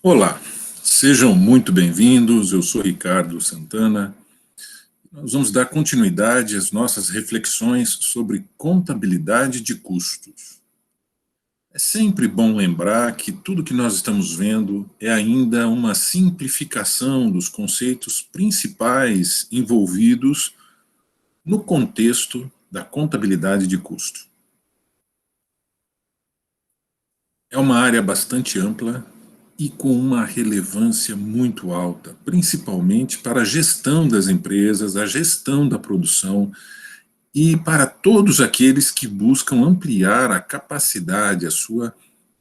Olá, sejam muito bem-vindos. Eu sou Ricardo Santana. Nós vamos dar continuidade às nossas reflexões sobre contabilidade de custos. É sempre bom lembrar que tudo que nós estamos vendo é ainda uma simplificação dos conceitos principais envolvidos no contexto da contabilidade de custo. É uma área bastante ampla e com uma relevância muito alta, principalmente para a gestão das empresas, a gestão da produção e para todos aqueles que buscam ampliar a capacidade, a sua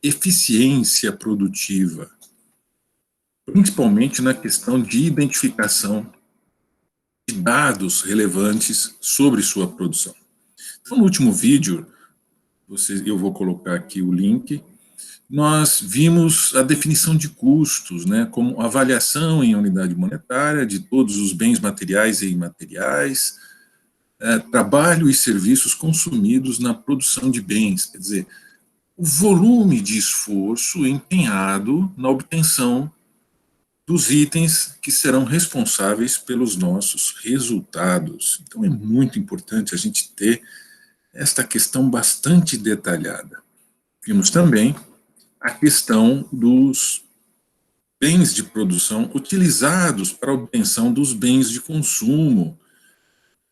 eficiência produtiva, principalmente na questão de identificação de dados relevantes sobre sua produção. Então, no último vídeo, eu vou colocar aqui o link. Nós vimos a definição de custos, né, como avaliação em unidade monetária de todos os bens materiais e imateriais, trabalho e serviços consumidos na produção de bens, quer dizer, o volume de esforço empenhado na obtenção dos itens que serão responsáveis pelos nossos resultados. Então é muito importante a gente ter esta questão bastante detalhada. Vimos também a questão dos bens de produção utilizados para a obtenção dos bens de consumo.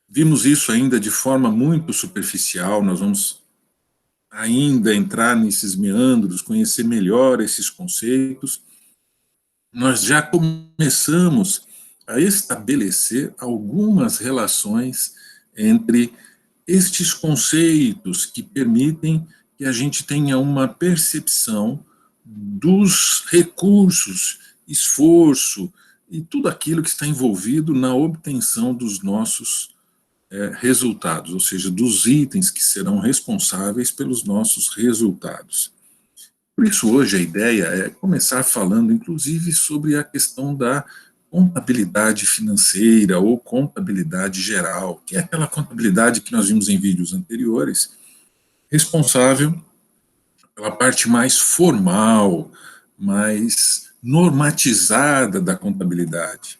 Vimos isso ainda de forma muito superficial, nós vamos ainda entrar nesses meandros, conhecer melhor esses conceitos. Nós já começamos a estabelecer algumas relações entre estes conceitos que permitem que a gente tenha uma percepção dos recursos, esforço e tudo aquilo que está envolvido na obtenção dos nossos resultados, ou seja, dos itens que serão responsáveis pelos nossos resultados. Por isso, hoje a ideia é começar falando, inclusive, sobre a questão da contabilidade financeira ou contabilidade geral, que é aquela contabilidade que nós vimos em vídeos anteriores, responsável pela parte mais formal, mais normatizada da contabilidade.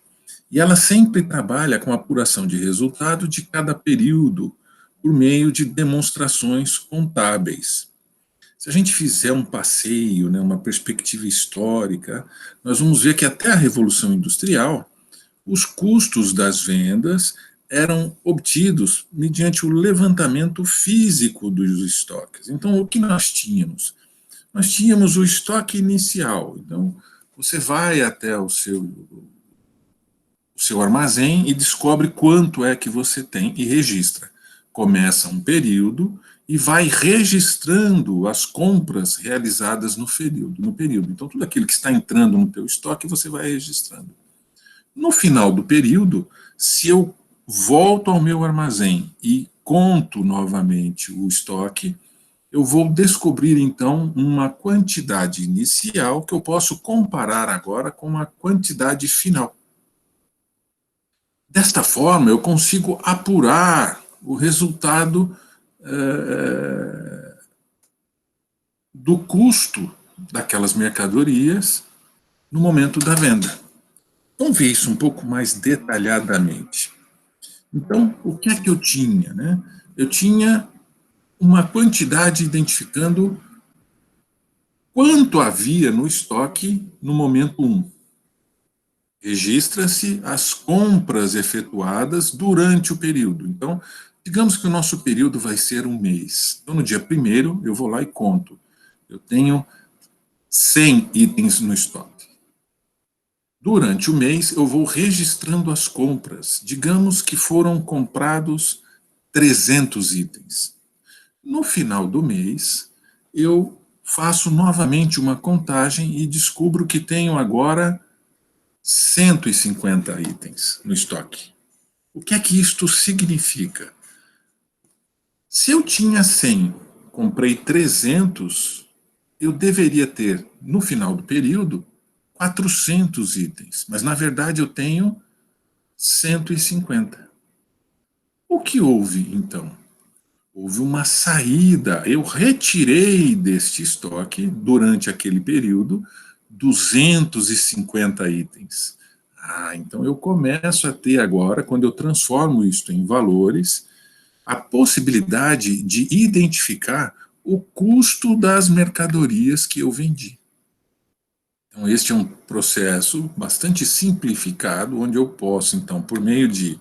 E ela sempre trabalha com a apuração de resultado de cada período por meio de demonstrações contábeis. Se a gente fizer um passeio, né, uma perspectiva histórica, nós vamos ver que até a Revolução Industrial, os custos das vendas eram obtidos mediante o levantamento físico dos estoques. Então, o que nós tínhamos? Nós tínhamos o estoque inicial. Então, você vai até o seu armazém e descobre quanto é que você tem e registra. Começa um período e vai registrando as compras realizadas no período. Então, tudo aquilo que está entrando no teu estoque, você vai registrando. No final do período, se eu volto ao meu armazém e conto novamente o estoque, eu vou descobrir, então, uma quantidade inicial que eu posso comparar agora com a quantidade final. Desta forma, eu consigo apurar o resultado do custo daquelas mercadorias no momento da venda. Vamos ver isso um pouco mais detalhadamente. Então, o que é que eu tinha? Né? Eu tinha uma quantidade identificando quanto havia no estoque no momento 1. Registra-se as compras efetuadas durante o período. Então, digamos que o nosso período vai ser um mês. Então, no dia 1º, eu vou lá e conto. Eu tenho 100 itens no estoque. Durante o mês, eu vou registrando as compras. Digamos que foram comprados 300 itens. No final do mês, eu faço novamente uma contagem e descubro que tenho agora 150 itens no estoque. O que é que isto significa? Se eu tinha 100, comprei 300, eu deveria ter, no final do período, 400 itens, mas na verdade eu tenho 150. O que houve, então? Houve uma saída, eu retirei deste estoque, durante aquele período, 250 itens. Então eu começo a ter agora, quando eu transformo isto em valores, a possibilidade de identificar o custo das mercadorias que eu vendi. Então, este é um processo bastante simplificado, onde eu posso, então, por meio de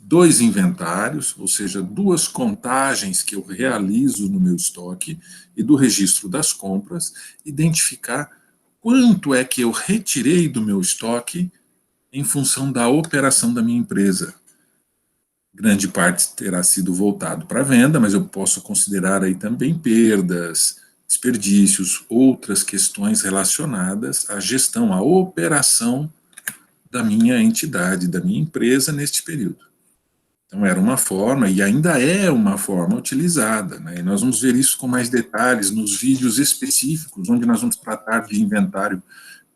2 inventários, ou seja, 2 contagens que eu realizo no meu estoque e do registro das compras, identificar quanto é que eu retirei do meu estoque em função da operação da minha empresa. Grande parte terá sido voltado para a venda, mas eu posso considerar aí também perdas, desperdícios, outras questões relacionadas à gestão, à operação da minha entidade, da minha empresa neste período. Então era uma forma, e ainda é uma forma utilizada, né? E nós vamos ver isso com mais detalhes nos vídeos específicos, onde nós vamos tratar de inventário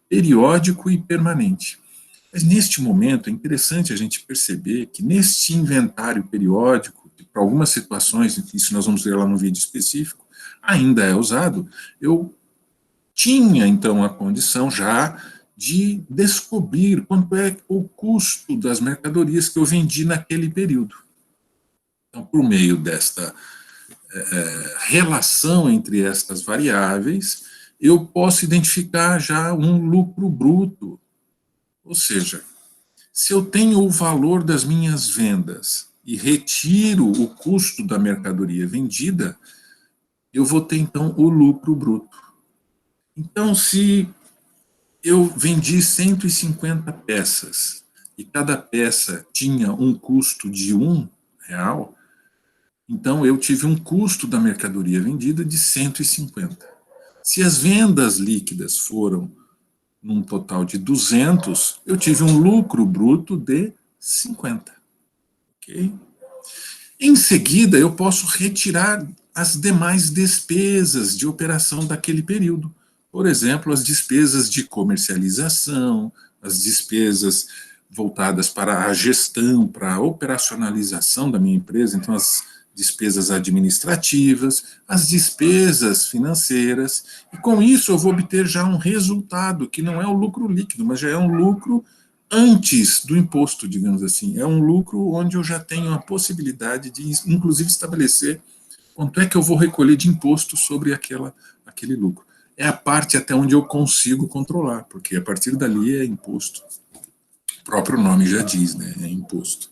periódico e permanente. Mas neste momento é interessante a gente perceber que neste inventário periódico, para algumas situações, isso nós vamos ver lá no vídeo específico, ainda é usado, eu tinha então a condição já de descobrir quanto é o custo das mercadorias que eu vendi naquele período. Então, por meio desta relação entre estas variáveis, eu posso identificar já um lucro bruto, ou seja, se eu tenho o valor das minhas vendas e retiro o custo da mercadoria vendida, eu vou ter então o lucro bruto. Então, se eu vendi 150 peças e cada peça tinha um custo de R$1, então eu tive um custo da mercadoria vendida de 150. Se as vendas líquidas foram num total de 200, eu tive um lucro bruto de 50. Ok? Em seguida, eu posso retirar as demais despesas de operação daquele período. Por exemplo, as despesas de comercialização, as despesas voltadas para a gestão, para a operacionalização da minha empresa, então as despesas administrativas, as despesas financeiras, e com isso eu vou obter já um resultado, que não é o lucro líquido, mas já é um lucro antes do imposto, digamos assim. É um lucro onde eu já tenho a possibilidade de, inclusive, estabelecer quanto é que eu vou recolher de imposto sobre aquele lucro. É a parte até onde eu consigo controlar, porque a partir dali é imposto. O próprio nome já diz, né? É imposto,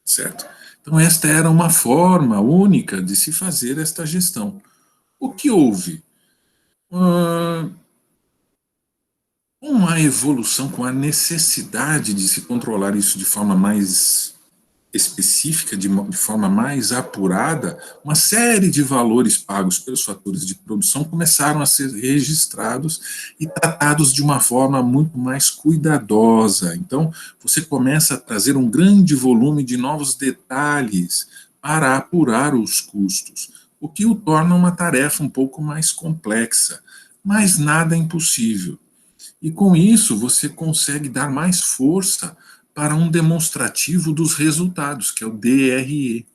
certo? Então, esta era uma forma única de se fazer esta gestão. O que houve? Com a evolução, com a necessidade de se controlar isso de forma mais específica, de forma mais apurada, uma série de valores pagos pelos fatores de produção começaram a ser registrados e tratados de uma forma muito mais cuidadosa. Então, você começa a trazer um grande volume de novos detalhes para apurar os custos, o que o torna uma tarefa um pouco mais complexa, mas nada impossível. E com isso, você consegue dar mais força para um demonstrativo dos resultados, que é o DRE.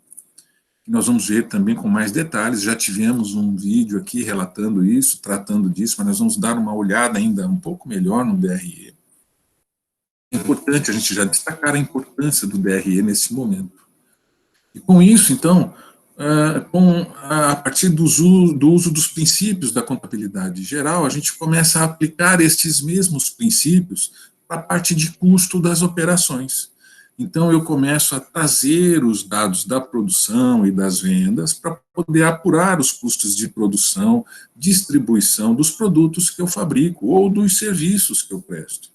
Nós vamos ver também com mais detalhes, já tivemos um vídeo aqui relatando isso, tratando disso, mas nós vamos dar uma olhada ainda um pouco melhor no DRE. É importante a gente já destacar a importância do DRE nesse momento. E com isso, então, a partir do uso dos princípios da contabilidade geral, a gente começa a aplicar estes mesmos princípios para a parte de custo das operações. Então, eu começo a trazer os dados da produção e das vendas para poder apurar os custos de produção, distribuição dos produtos que eu fabrico ou dos serviços que eu presto.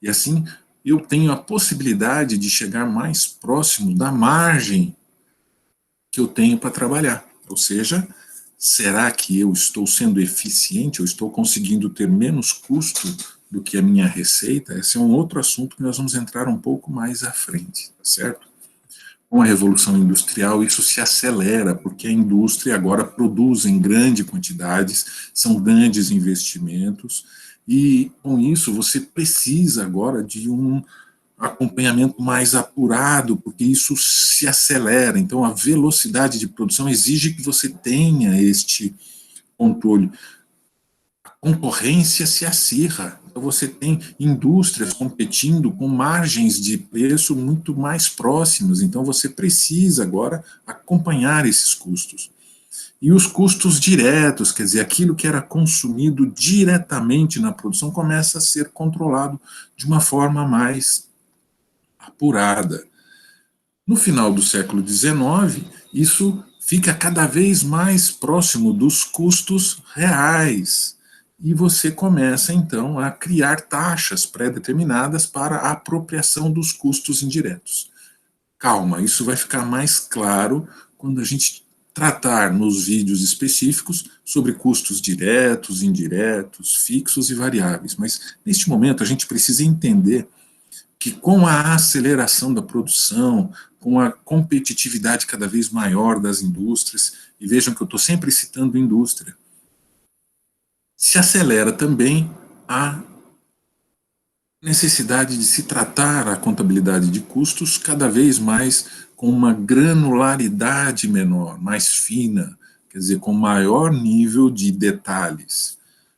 E assim, eu tenho a possibilidade de chegar mais próximo da margem que eu tenho para trabalhar. Ou seja, será que eu estou sendo eficiente, eu estou conseguindo ter menos custo do que a minha receita? Esse é um outro assunto que nós vamos entrar um pouco mais à frente, tá certo? Com a Revolução Industrial, isso se acelera, porque a indústria agora produz em grandes quantidades, são grandes investimentos, e com isso você precisa agora de um acompanhamento mais apurado, porque isso se acelera. Então, a velocidade de produção exige que você tenha este controle. A concorrência se acirra. Então, você tem indústrias competindo com margens de preço muito mais próximas. Então, você precisa agora acompanhar esses custos. E os custos diretos, quer dizer, aquilo que era consumido diretamente na produção, começa a ser controlado de uma forma mais apurada. No final do século XIX, isso fica cada vez mais próximo dos custos reais. E você começa, então, a criar taxas pré-determinadas para a apropriação dos custos indiretos. Calma, isso vai ficar mais claro quando a gente tratar nos vídeos específicos sobre custos diretos, indiretos, fixos e variáveis. Mas, neste momento, a gente precisa entender que com a aceleração da produção, com a competitividade cada vez maior das indústrias, e vejam que eu estou sempre citando indústria, se acelera também a necessidade de se tratar a contabilidade de custos cada vez mais com uma granularidade menor, mais fina, quer dizer, com maior nível de detalhes.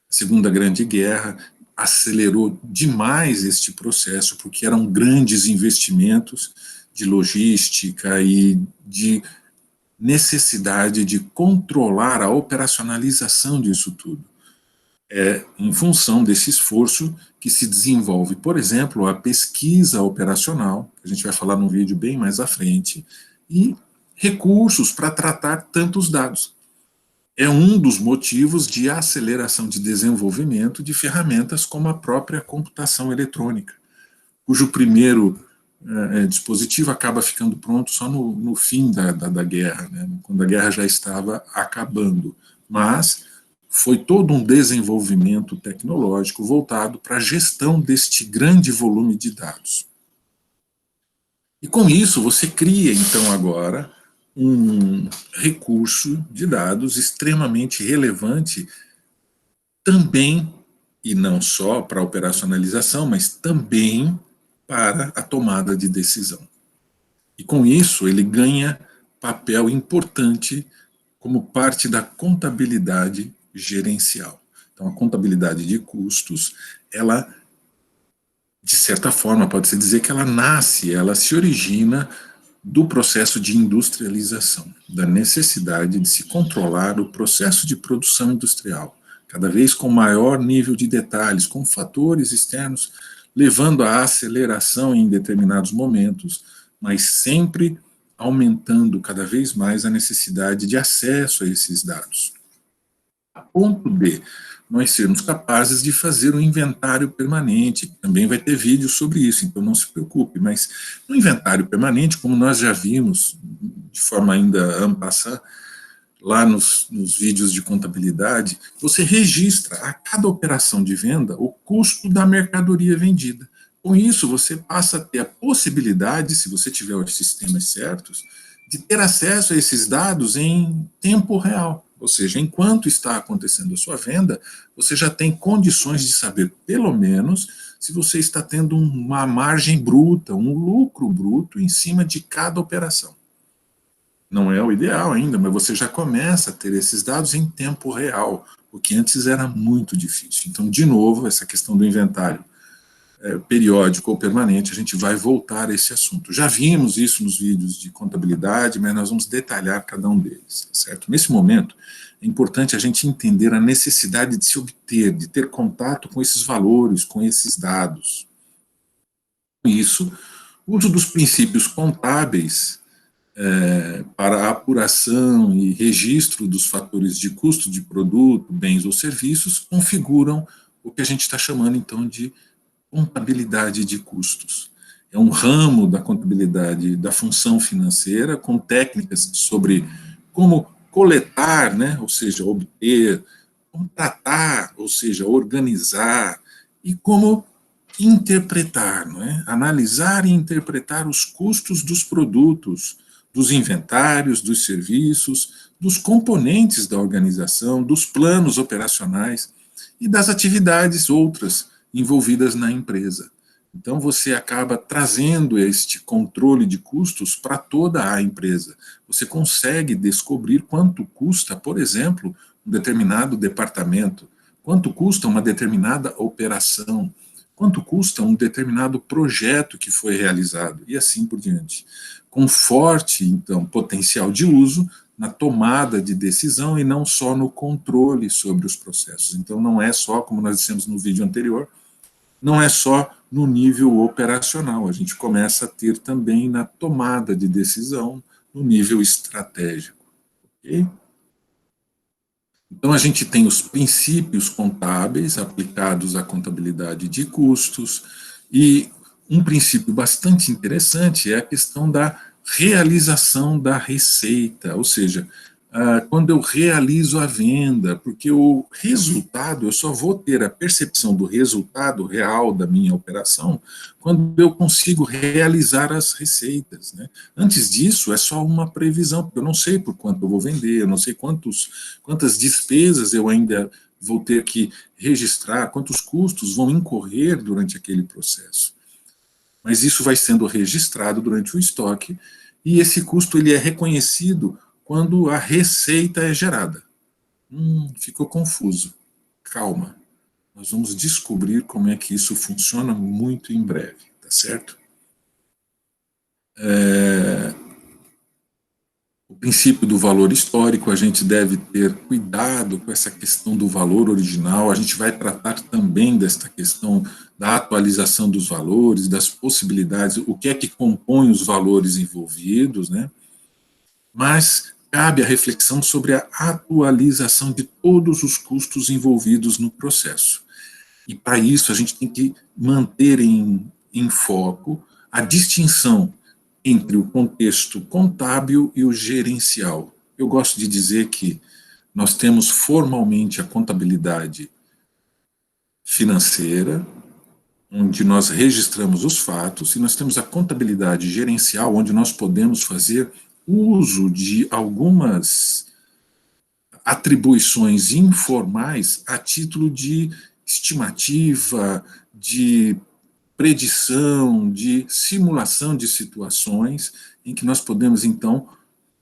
A Segunda Grande Guerra acelerou demais este processo, porque eram grandes investimentos de logística e de necessidade de controlar a operacionalização disso tudo. É em função desse esforço que se desenvolve, por exemplo, a pesquisa operacional, que a gente vai falar num vídeo bem mais à frente, e recursos para tratar tantos dados. É um dos motivos de aceleração de desenvolvimento de ferramentas como a própria computação eletrônica, cujo primeiro dispositivo acaba ficando pronto só no fim da guerra, né, quando a guerra já estava acabando. Mas foi todo um desenvolvimento tecnológico voltado para a gestão deste grande volume de dados. E com isso você cria, então, agora um recurso de dados extremamente relevante também, e não só para a operacionalização, mas também para a tomada de decisão. E com isso ele ganha papel importante como parte da contabilidade gerencial. Então, a contabilidade de custos, ela, de certa forma, pode-se dizer que ela nasce, ela se origina do processo de industrialização, da necessidade de se controlar o processo de produção industrial, cada vez com maior nível de detalhes, com fatores externos, levando à aceleração em determinados momentos, mas sempre aumentando cada vez mais a necessidade de acesso a esses dados, a ponto de nós sermos capazes de fazer um inventário permanente. Também vai ter vídeo sobre isso, então não se preocupe, mas no inventário permanente, como nós já vimos, de forma ainda en passant, lá nos vídeos de contabilidade, você registra a cada operação de venda o custo da mercadoria vendida. Com isso, você passa a ter a possibilidade, se você tiver os sistemas certos, de ter acesso a esses dados em tempo real. Ou seja, enquanto está acontecendo a sua venda, você já tem condições de saber, pelo menos, se você está tendo uma margem bruta, um lucro bruto em cima de cada operação. Não é o ideal ainda, mas você já começa a ter esses dados em tempo real, o que antes era muito difícil. Então, de novo, essa questão do inventário periódico ou permanente, a gente vai voltar a esse assunto. Já vimos isso nos vídeos de contabilidade, mas nós vamos detalhar cada um deles, certo? Nesse momento, é importante a gente entender a necessidade de se obter, de ter contato com esses valores, com esses dados. Com isso, o uso dos princípios contábeis para a apuração e registro dos fatores de custo de produto, bens ou serviços, configuram o que a gente está chamando, então, de contabilidade de custos. É um ramo da contabilidade da função financeira, com técnicas sobre como coletar, né, ou seja, obter, como tratar, ou seja, organizar, e como interpretar, não é? Analisar e interpretar os custos dos produtos, dos inventários, dos serviços, dos componentes da organização, dos planos operacionais e das atividades outras envolvidas na empresa. Então, você acaba trazendo este controle de custos para toda a empresa. Você consegue descobrir quanto custa, por exemplo, um determinado departamento, quanto custa uma determinada operação, quanto custa um determinado projeto que foi realizado, e assim por diante. Com forte, então, potencial de uso na tomada de decisão e não só no controle sobre os processos. Então, não é só, como nós dissemos no vídeo anterior, não é só no nível operacional, a gente começa a ter também na tomada de decisão, no nível estratégico. Ok? Então, a gente tem os princípios contábeis aplicados à contabilidade de custos, e um princípio bastante interessante é a questão da realização da receita, ou seja, quando eu realizo a venda, porque o resultado, eu só vou ter a percepção do resultado real da minha operação quando eu consigo realizar as receitas, né? Antes disso, é só uma previsão, porque eu não sei por quanto eu vou vender, eu não sei quantas despesas eu ainda vou ter que registrar, quantos custos vão incorrer durante aquele processo. Mas isso vai sendo registrado durante o estoque, e esse custo ele é reconhecido quando a receita é gerada. Ficou confuso. Calma. Nós vamos descobrir como é que isso funciona muito em breve, tá certo? O princípio do valor histórico, a gente deve ter cuidado com essa questão do valor original, a gente vai tratar também desta questão da atualização dos valores, das possibilidades, o que é que compõe os valores envolvidos, né? Mas cabe a reflexão sobre a atualização de todos os custos envolvidos no processo. E para isso a gente tem que manter em foco a distinção entre o contexto contábil e o gerencial. Eu gosto de dizer que nós temos formalmente a contabilidade financeira, onde nós registramos os fatos, e nós temos a contabilidade gerencial, onde nós podemos fazer uso de algumas atribuições informais a título de estimativa, de predição, de simulação de situações em que nós podemos, então,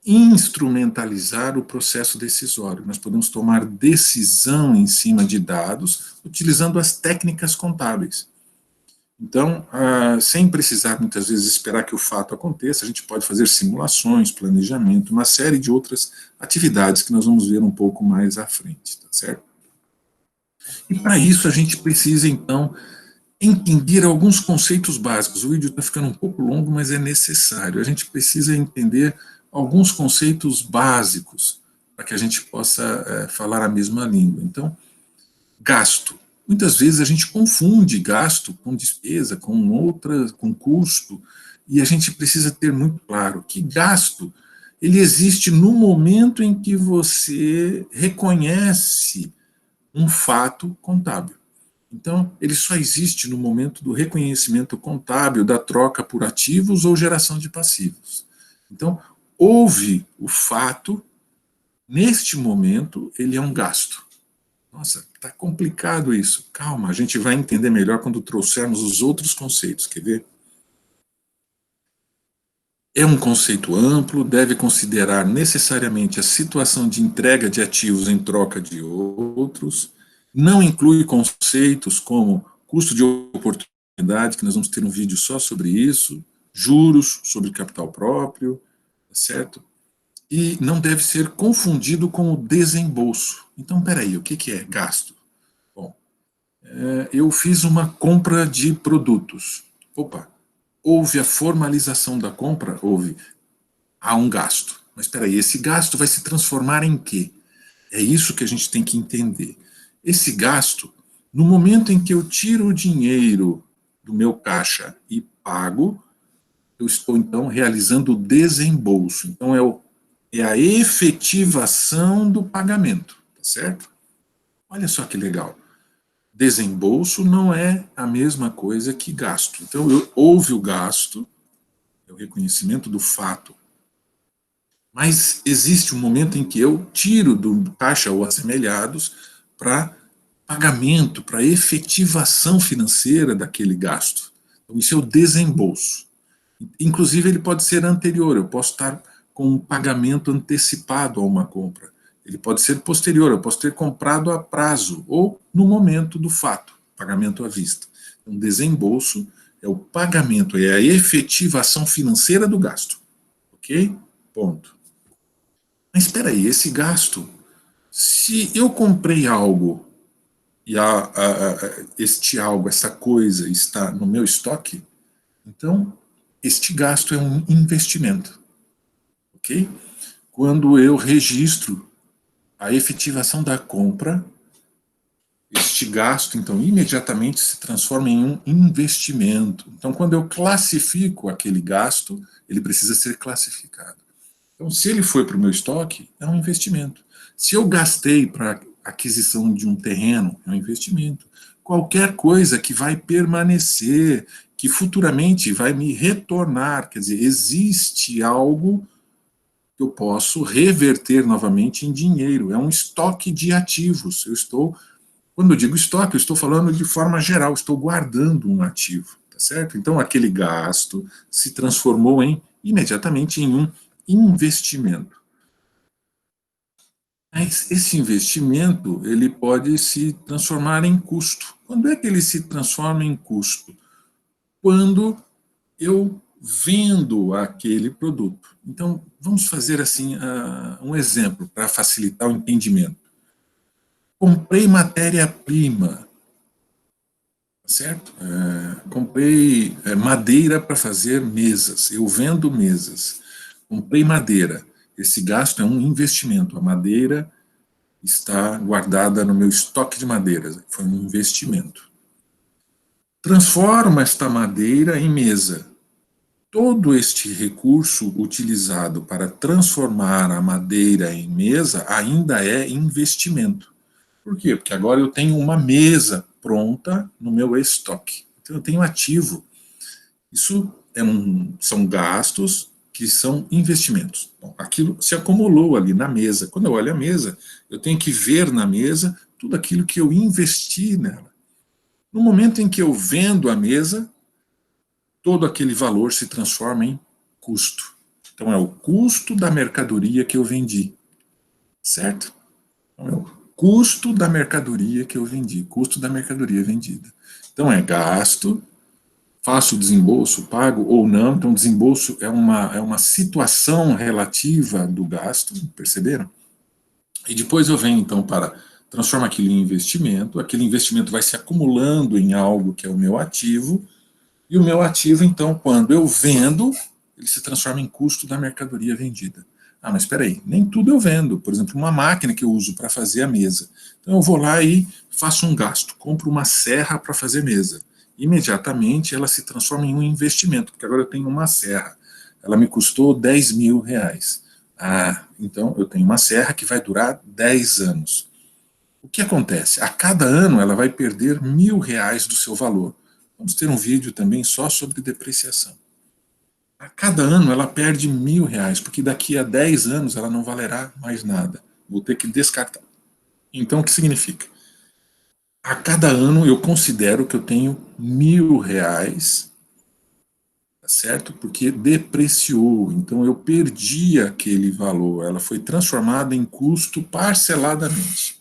instrumentalizar o processo decisório. Nós podemos tomar decisão em cima de dados utilizando as técnicas contábeis. Então, sem precisar muitas vezes esperar que o fato aconteça, a gente pode fazer simulações, planejamento, uma série de outras atividades que nós vamos ver um pouco mais à frente, tá certo? E para isso a gente precisa, então, entender alguns conceitos básicos. O vídeo está ficando um pouco longo, mas é necessário. A gente precisa entender alguns conceitos básicos para que a gente possa falar a mesma língua. Então, gasto. Muitas vezes a gente confunde gasto com despesa, com custo, e a gente precisa ter muito claro que gasto, ele existe no momento em que você reconhece um fato contábil. Então, ele só existe no momento do reconhecimento contábil, da troca por ativos ou geração de passivos. Então, houve o fato, neste momento, ele é um gasto. Nossa, está complicado isso. Calma, a gente vai entender melhor quando trouxermos os outros conceitos, quer ver? É um conceito amplo, deve considerar necessariamente a situação de entrega de ativos em troca de outros, não inclui conceitos como custo de oportunidade, que nós vamos ter um vídeo só sobre isso, juros sobre capital próprio, tá certo? E não deve ser confundido com o desembolso. Então, peraí, o que é gasto? Bom, eu fiz uma compra de produtos. Opa, houve a formalização da compra? Houve. Há um gasto. Mas espera aí, esse gasto vai se transformar em quê? É isso que a gente tem que entender. Esse gasto, no momento em que eu tiro o dinheiro do meu caixa e pago, eu estou, então, realizando o desembolso. Então, é a efetivação do pagamento, tá certo? Olha só que legal. Desembolso não é a mesma coisa que gasto. Então, houve o gasto, é o reconhecimento do fato, mas existe um momento em que eu tiro do caixa ou assemelhados para pagamento, para efetivação financeira daquele gasto. Então, isso é o desembolso. Inclusive, ele pode ser anterior, eu posso estar com um pagamento antecipado a uma compra. ele pode ser posterior, eu posso ter comprado a prazo, ou no momento do fato, pagamento à vista. Então, desembolso é o pagamento, é a efetivação financeira do gasto. Ok? Ponto. Mas espera aí, esse gasto, se eu comprei algo e este algo, essa coisa está no meu estoque, então este gasto é um investimento. Ok? Quando eu registro a efetivação da compra, este gasto, então, imediatamente se transforma em um investimento. Então, quando eu classifico aquele gasto, ele precisa ser classificado. Então, se ele foi para o meu estoque, é um investimento. Se eu gastei para aquisição de um terreno, é um investimento. Qualquer coisa que vai permanecer, que futuramente vai me retornar, quer dizer, existe algo que eu posso reverter novamente em dinheiro. É um estoque de ativos. Quando eu digo estoque, eu estou falando de forma geral, estou guardando um ativo, tá certo? Então, aquele gasto se transformou imediatamente em um investimento. Mas esse investimento, ele pode se transformar em custo. Quando é que ele se transforma em custo? Quando eu vendo aquele produto. Então, vamos fazer assim um exemplo para facilitar o entendimento. Comprei matéria-prima, certo? Comprei madeira para fazer mesas, eu vendo mesas. Comprei madeira, esse gasto é um investimento, a madeira está guardada no meu estoque de madeiras, foi um investimento. Transformo esta madeira em mesa. Todo este recurso utilizado para transformar a madeira em mesa ainda é investimento. Por quê? Porque agora eu tenho uma mesa pronta no meu estoque. Então eu tenho ativo. Isso são gastos que são investimentos. Bom, aquilo se acumulou ali na mesa. Quando eu olho a mesa, eu tenho que ver na mesa tudo aquilo que eu investi nela. No momento em que eu vendo a mesa, todo aquele valor se transforma em custo. Então é o custo da mercadoria que eu vendi, certo? Então é o custo da mercadoria que eu vendi, custo da mercadoria vendida. Então é gasto, faço o desembolso, pago ou não. Então desembolso é uma situação relativa do gasto, perceberam? E depois eu venho então para transformar aquilo em investimento, aquele investimento vai se acumulando em algo que é o meu ativo, e o meu ativo, então, quando eu vendo, ele se transforma em custo da mercadoria vendida. Ah, mas espera aí, nem tudo eu vendo. Por exemplo, uma máquina que eu uso para fazer a mesa. Então eu vou lá e faço um gasto, compro uma serra para fazer mesa. Imediatamente ela se transforma em um investimento, porque agora eu tenho uma serra. Ela me custou 10 mil reais. Ah, então eu tenho uma serra que vai durar 10 anos. O que acontece? A cada ano ela vai perder R$ 1.000 do seu valor. Vamos ter um vídeo também só sobre depreciação. A cada ano ela perde R$ 1.000, porque daqui a 10 anos ela não valerá mais nada. Vou ter que descartar. Então o que significa? A cada ano eu considero que eu tenho R$ 1.000, tá certo? Porque depreciou. Então eu perdi aquele valor. Ela foi transformada em custo parceladamente.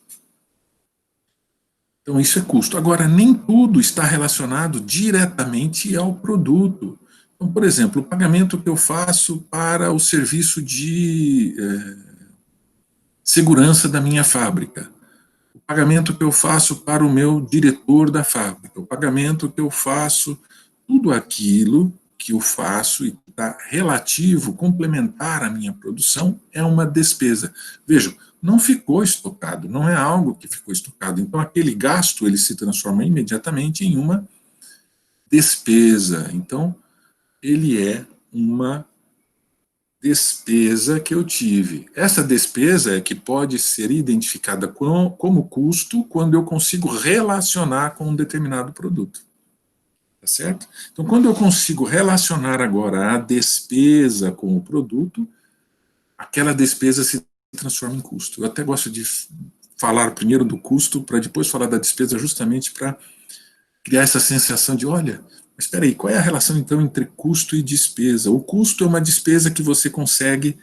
Então, isso é custo. Agora, nem tudo está relacionado diretamente ao produto. Então, por exemplo, o pagamento que eu faço para o serviço de segurança da minha fábrica, o pagamento que eu faço para o meu diretor da fábrica, o pagamento que eu faço, tudo aquilo que eu faço e está relativo, complementar à minha produção, é uma despesa. Vejam, não ficou estocado, não é algo que ficou estocado. Então, aquele gasto ele se transforma imediatamente em uma despesa. Então, ele é uma despesa que eu tive. Essa despesa é que pode ser identificada como custo quando eu consigo relacionar com um determinado produto. Tá certo? Então, quando eu consigo relacionar agora a despesa com o produto, aquela despesa se transforma em custo. Eu até gosto de falar primeiro do custo para depois falar da despesa, justamente para criar essa sensação de, olha, mas espera aí, qual é a relação então entre custo e despesa? O custo é uma despesa que você consegue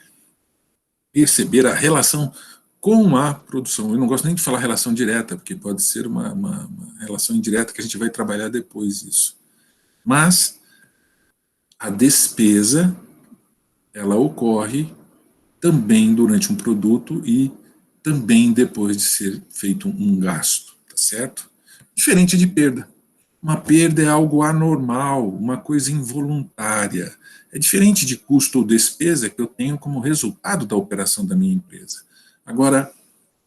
perceber a relação com a produção. Eu não gosto nem de falar relação direta, porque pode ser uma relação indireta que a gente vai trabalhar depois isso. Mas a despesa, ela ocorre também durante um produto e também depois de ser feito um gasto, tá certo? Diferente de perda. Uma perda é algo anormal, uma coisa involuntária. É diferente de custo ou despesa que eu tenho como resultado da operação da minha empresa. Agora,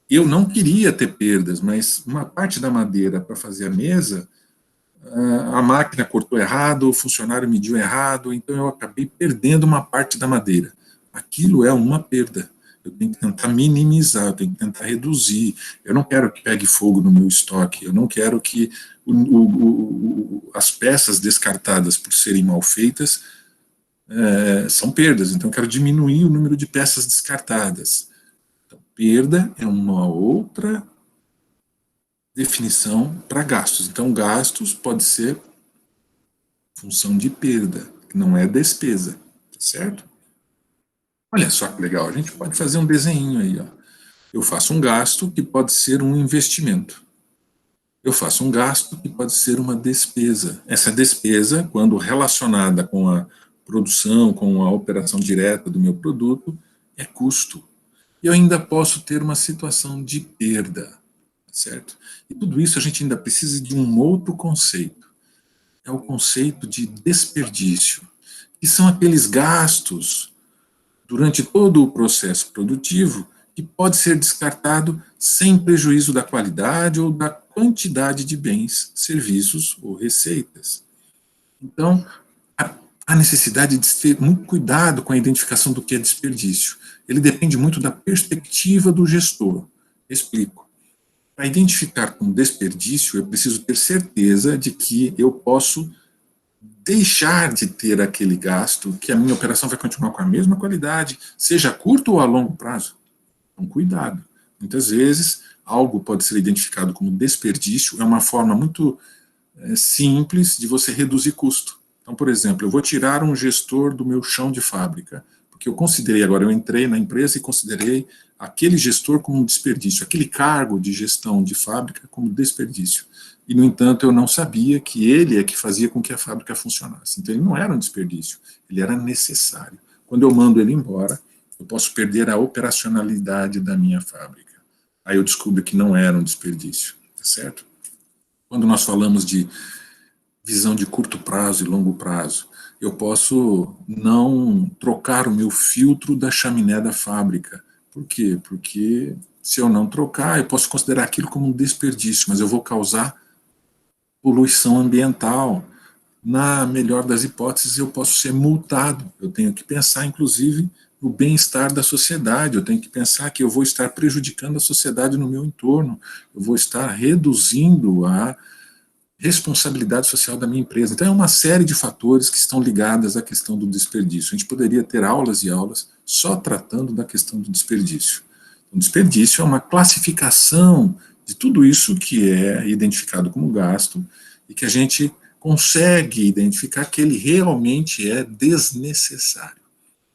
eu não queria ter perdas, mas uma parte da madeira para fazer a mesa, a máquina cortou errado, o funcionário mediu errado, então eu acabei perdendo uma parte da madeira. Aquilo é uma perda. Eu tenho que tentar minimizar, eu tenho que tentar reduzir. Eu não quero que pegue fogo no meu estoque, eu não quero que as peças descartadas por serem mal feitas são perdas, então eu quero diminuir o número de peças descartadas. Então, perda é uma outra definição para gastos. Então, gastos pode ser função de perda, que não é despesa, tá certo? Olha só que legal, a gente pode fazer um desenho aí, ó. Eu faço um gasto que pode ser um investimento. Eu faço um gasto que pode ser uma despesa. Essa despesa, quando relacionada com a produção, com a operação direta do meu produto, é custo. E eu ainda posso ter uma situação de perda, certo? E tudo isso a gente ainda precisa de um outro conceito. É o conceito de desperdício, que são aqueles gastos durante todo o processo produtivo que pode ser descartado sem prejuízo da qualidade ou da quantidade de bens, serviços ou receitas. Então, há necessidade de ter muito cuidado com a identificação do que é desperdício. Ele depende muito da perspectiva do gestor. Explico. Para identificar como desperdício, eu preciso ter certeza de que eu posso deixar de ter aquele gasto, que a minha operação vai continuar com a mesma qualidade, seja a curto ou a longo prazo. Então, cuidado. Muitas vezes, algo pode ser identificado como desperdício, é uma forma muito simples de você reduzir custo. Então, por exemplo, eu vou tirar um gestor do meu chão de fábrica, porque eu considerei, agora eu entrei na empresa e considerei aquele gestor como um desperdício, aquele cargo de gestão de fábrica como desperdício. E, no entanto, eu não sabia que ele é que fazia com que a fábrica funcionasse. Então, ele não era um desperdício, ele era necessário. Quando eu mando ele embora, eu posso perder a operacionalidade da minha fábrica. Aí eu descubro que não era um desperdício, tá certo? Quando nós falamos de visão de curto prazo e longo prazo, eu posso não trocar o meu filtro da chaminé da fábrica. Por quê? Porque se eu não trocar, eu posso considerar aquilo como um desperdício, mas eu vou causar poluição ambiental. Na melhor das hipóteses, eu posso ser multado. Eu tenho que pensar, inclusive, no bem-estar da sociedade. Eu tenho que pensar que eu vou estar prejudicando a sociedade no meu entorno. Eu vou estar reduzindo a responsabilidade social da minha empresa. Então, é uma série de fatores que estão ligados à questão do desperdício. A gente poderia ter aulas e aulas só tratando da questão do desperdício. O desperdício é uma classificação de tudo isso que é identificado como gasto e que a gente consegue identificar que ele realmente é desnecessário.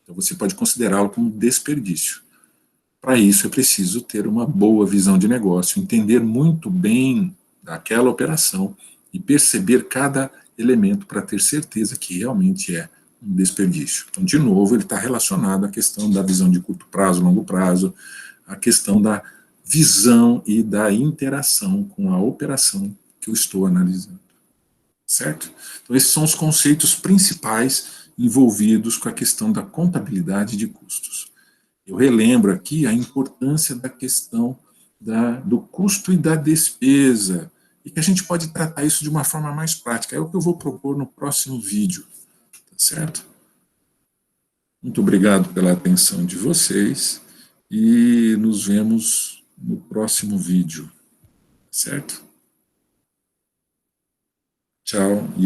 Então, você pode considerá-lo como desperdício. Para isso, é preciso ter uma boa visão de negócio, entender muito bem daquela operação e perceber cada elemento para ter certeza que realmente é um desperdício. Então, de novo, ele está relacionado à questão da visão de curto prazo, longo prazo, à questão da visão e da interação com a operação que eu estou analisando. Certo? Então, esses são os conceitos principais envolvidos com a questão da contabilidade de custos. Eu relembro aqui a importância da questão do custo e da despesa, e que a gente pode tratar isso de uma forma mais prática. É o que eu vou propor no próximo vídeo, tá certo? Muito obrigado pela atenção de vocês, e nos vemos no próximo vídeo, certo? Tchau.